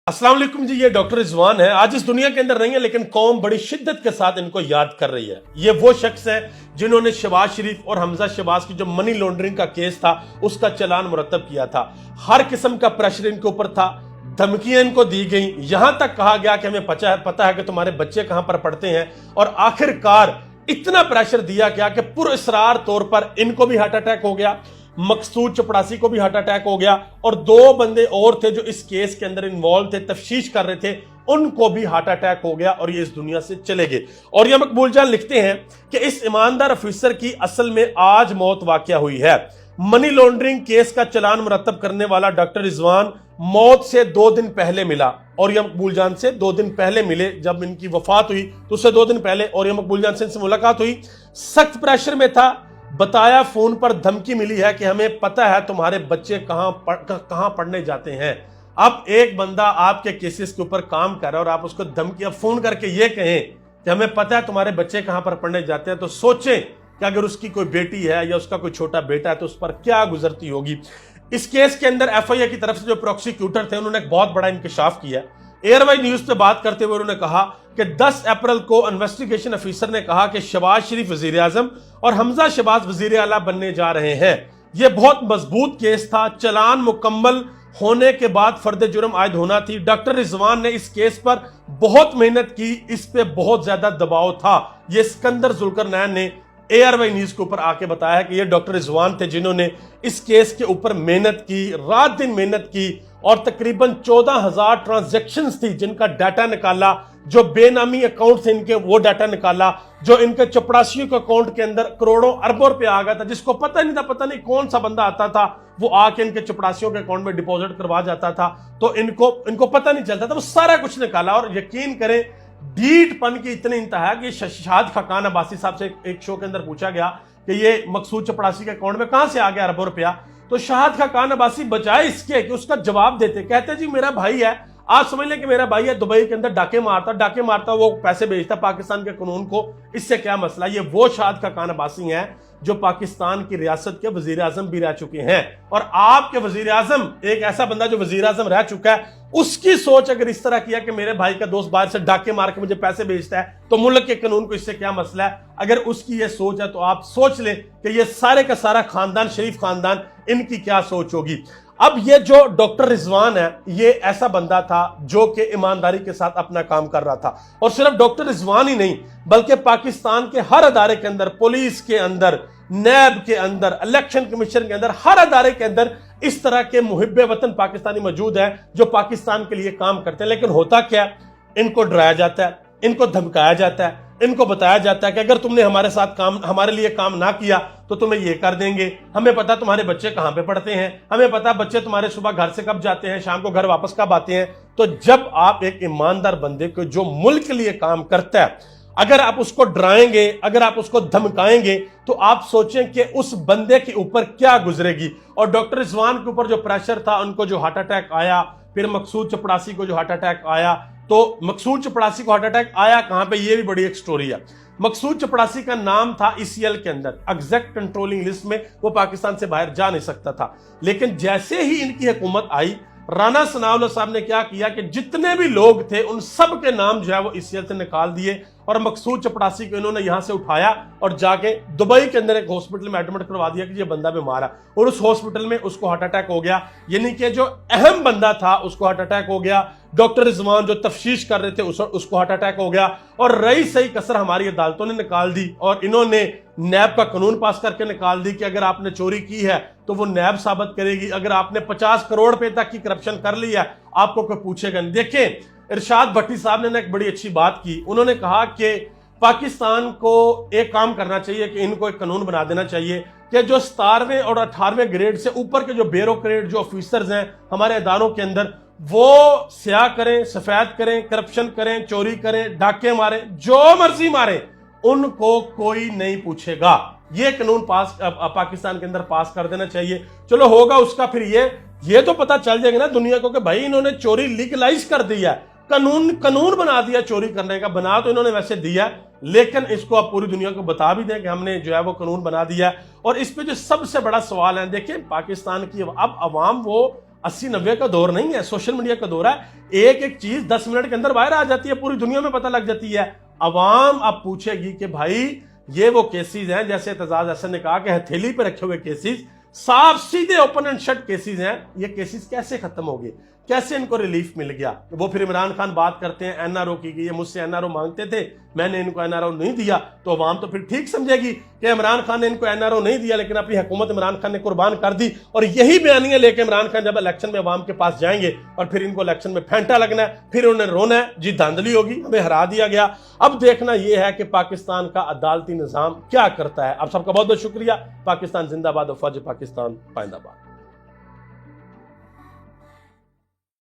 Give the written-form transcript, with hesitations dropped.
अस्सलाम वालेकुम जी, ये डॉक्टर रिजवान है। आज इस दुनिया के अंदर नहीं है, लेकिन कौम बड़ी शिद्दत के साथ इनको याद कर रही है। ये वो शख्स है जिन्होंने शहबाज शरीफ और हमजा शहबाज की जो मनी लॉन्ड्रिंग का केस था उसका चालान मुरतब किया था। हर किस्म का प्रेशर इनके ऊपर था, धमकियां इनको दी गई, यहां तक कहा गया कि हमें पता है कि तुम्हारे बच्चे कहां पर पढ़ते हैं। और आखिरकार इतना प्रेशर दिया गया कि पुरअसरार तौर पर इनको भी हार्ट अटैक हो गया, मकसूद चपड़ासी को भी हार्ट अटैक हो गया, और दो बंदे और थे जो इस केस के अंदर इन्वॉल्व थे, तफ्तीश कर रहे थे, उनको भी हार्ट अटैक हो गया और ये इस दुनिया से चले गए। और ये मकबूल जान लिखते हैं कि इस ईमानदार ऑफिसर की असल में आज मौत वाकया हुई है। मनी लॉन्ड्रिंग केस का चालान मुरतब करने वाला डॉक्टर रिजवान मौत से 2 दिन पहले मिला, और यह मकबूल जान से 2 दिन पहले मिले। जब इनकी वफात हुई तो उससे 2 दिन पहले और यह मकबूल जान से इनसे मुलाकात हुई। सख्त प्रेशर में था, बताया फोन पर धमकी मिली है कि हमें पता है तुम्हारे बच्चे कहां पढ़ने जाते हैं। अब एक बंदा आपके केसेस के ऊपर काम कर रहा है और आप उसको धमकी फोन करके ये कहें कि हमें पता है तुम्हारे बच्चे कहां पर पढ़ने जाते हैं, तो सोचें कि अगर उसकी कोई बेटी है या उसका कोई छोटा बेटा है तो उस पर क्या गुजरती होगी। इस केस के अंदर एफआईए की तरफ से जो प्रोसिक्यूटर थे उन्होंने एक बहुत बड़ा इंकशाफ किया। एयरवाई न्यूज पे बात करते हुए उन्होंने कहा कि 10 अप्रैल को इन्वेस्टिगेशन ऑफिसर ने कहा कि शहबाज शरीफ वजीर आजम और हमजा शहबाज वजीर आला बनने जा रहे हैं। यह बहुत मजबूत केस था, चालान मुकम्मल होने के बाद फर्द जुर्म आयद होना थी। डॉक्टर रिजवान ने इस केस पर बहुत मेहनत की, इस पे बहुत ज्यादा दबाव था। यह सिकंदर जुल्करनैन ने एयरवाई न्यूज के ऊपर आके बताया कि ये डॉक्टर रिजवान थे जिन्होंने इस केस के ऊपर मेहनत की, रात दिन मेहनत की, और तकरीबन 14,000 ट्रांजैक्शंस थी जिनका डाटा निकाला, जो बेनामी अकाउंट थे इनके वो डाटा निकाला, जो इनके चपड़ासियों के अकाउंट के अंदर करोड़ों अरबों रुपए आ गया था, जिसको पता नहीं था, पता नहीं कौन सा बंदा आता था वो आके इनके चपड़ासियों के अकाउंट में डिपॉजिट करवा जाता था, तो इनको पता नहीं चलता था। वो सारा कुछ निकाला, और यकीन करें ढीठपन की इतनी इंतहा कि शहाद खकान अब्बासी साहब से एक शो के अंदर पूछा गया कि ये मकसूद चपड़ासी के अकाउंट में कहां से आ गया अरबों रुपया, तो शहाद खकान अब्बासी बजाय इसके कि उसका जवाब देते, कहते जी मेरा भाई है, आप समझ लें कि मेरा भाई है, दुबई के अंदर डाके मारता वो पैसे भेजता पाकिस्तान के कानून को, इससे क्या मसला। ये वो शहाद खकान अब्बासी हैं जो पाकिस्तान की रियासत के वजीर आजम भी रह चुके हैं। और आपके वजीर आजम, एक ऐसा बंदा जो वजीर आजम रह चुका है, उसकी सोच अगर इस तरह किया कि मेरे भाई का दोस्त बाहर से डाके मार के मुझे पैसे भेजता है तो मुल्क के कानून को इससे क्या मसला है। अगर उसकी ये सोच है तो आप सोच लें कि ये सारे का सारा खानदान, शरीफ खानदान, इनकी क्या सोच होगी। अब ये जो डॉक्टर रिजवान है, ये ऐसा बंदा था जो कि ईमानदारी के साथ अपना काम कर रहा था, और सिर्फ डॉक्टर रिजवान ही नहीं बल्कि पाकिस्तान के हर अदारे के अंदर, पुलिस के अंदर, नैब के अंदर, इलेक्शन कमीशन के अंदर, हर अदारे के अंदर इस तरह के मुहिब्बे वतन पाकिस्तानी मौजूद है जो पाकिस्तान के लिए काम करते हैं। लेकिन होता क्या, इनको डराया जाता है, इनको धमकाया जाता है, इनको बताया जाता है कि अगर तुमने हमारे लिए काम ना किया तो तुम्हें ये कर देंगे, हमें पता तुम्हारे बच्चे कहां पे पढ़ते हैं, हमें पता बच्चे तुम्हारे सुबह घर से कब जाते हैं, शाम को घर वापस कब आते हैं। तो जब आप एक ईमानदार बंदे को जो मुल्क के लिए काम करता है, अगर आप उसको डराएंगे, अगर आप उसको धमकाएंगे, तो आप सोचें कि उस बंदे के ऊपर क्या गुजरेगी। और डॉक्टर रिजवान के ऊपर जो प्रेशर था, उनको जो हार्ट अटैक आया, फिर मकसूद चपड़ासी को जो हार्ट अटैक आया, तो मकसूद चपड़ासी को हार्ट अटैक आया कहां पे, ये भी बड़ी एक स्टोरी है। मकसूद चपड़ासी का नाम था ईसीएल के अंदर, एग्जैक्ट कंट्रोलिंग लिस्ट में, वो पाकिस्तान से बाहर जा नहीं सकता था। लेकिन जैसे ही इनकी हुकूमत आई, राना सनाउल्लाह साहब ने क्या किया कि जितने भी लोग थे उन सब के नाम जो है वो ईसीएल से निकाल दिए, और मकसूद चपड़ासी को इन्होंने यहां से उठाया और जाके दुबई के अंदर एक हॉस्पिटल में एडमिट करवा दिया कि ये बंदा बीमार है, और उस हॉस्पिटल में उसको हार्ट अटैक हो गया। यानी कि जो अहम बंदा था उसको हार्ट अटैक हो गया, डॉक्टर रिजवान जो तफ्तीश कर रहे थे उसको हार्ट अटैक हो गया, और रही सही कसर हमारी अदालतों ने निकाल दी, और इन्होंने नैब का कानून पास करके निकाल दी कि अगर आपने चोरी की है तो वो नैब साबित करेगी, अगर आपने 50 करोड़ रुपए तक की करप्शन कर ली है आपको कोई पूछेगा नहीं। देखें, इरशाद भट्टी साहब ने एक बड़ी अच्छी बात की, उन्होंने कहा कि पाकिस्तान को एक काम करना चाहिए कि इनको एक कानून बना देना चाहिए कि जो 17वें और 18वें ग्रेड से ऊपर के जो ब्यूरोक्रेट, जो ऑफिसर्स हैं हमारे अदारों के अंदर, वो स्याह करें, सफेद करें, करप्शन करें, चोरी करें, डाके मारें, जो मर्जी मारें, उनको कोई नहीं पूछेगा। ये कानून पाकिस्तान के अंदर पास कर देना चाहिए। चलो होगा उसका, फिर ये तो पता चल जाएगा ना दुनिया को कि भाई इन्होंने चोरी लीगलाइज कर दिया, कानून बना दिया चोरी करने का। बना तो इन्होंने वैसे दिया, लेकिन इसको आप पूरी दुनिया को बता भी दें कि हमने जो है वो कानून बना दिया। और इस पे जो सबसे बड़ा सवाल है, देखिए पाकिस्तान की अब अवाम वो 80-90 का दौर नहीं है, सोशल मीडिया का दौर है। एक एक चीज 10 मिनट के अंदर बाहर आ जाती है, पूरी दुनिया में पता लग जाती है। अवाम अब पूछेगी कि भाई ये वो केसेस हैं, जैसे एतजाज हसन ने कहा कि हथेली पे रखे हुए केसेस, साफ सीधे ओपन एंड शट केसेस हैं, ये केसेस कैसे खत्म हो गए, कैसे इनको रिलीफ मिल गया। वो फिर इमरान खान बात करते हैं एनआरओ की, ये मुझसे एनआरओ मांगते थे, मैंने इनको एनआरओ नहीं दिया, तो अवाम तो फिर ठीक समझेगी कि इमरान खान ने इनको एनआरओ नहीं दिया, लेकिन अपनी हुकूमत इमरान खान ने कुर्बान कर दी। और यही बयानियां लेके इमरान खान जब इलेक्शन में अवाम के पास जाएंगे और फिर इनको इलेक्शन में फेंटा लगना है, फिर उन्हें रोना है जी धांधली होगी, हमें हरा दिया गया। अब देखना यह है कि पाकिस्तान का अदालती निजाम क्या करता है। आप सबका बहुत बहुत शुक्रिया। पाकिस्तान जिंदाबाद और फौज पाकिस्तान पाइंदाबाद।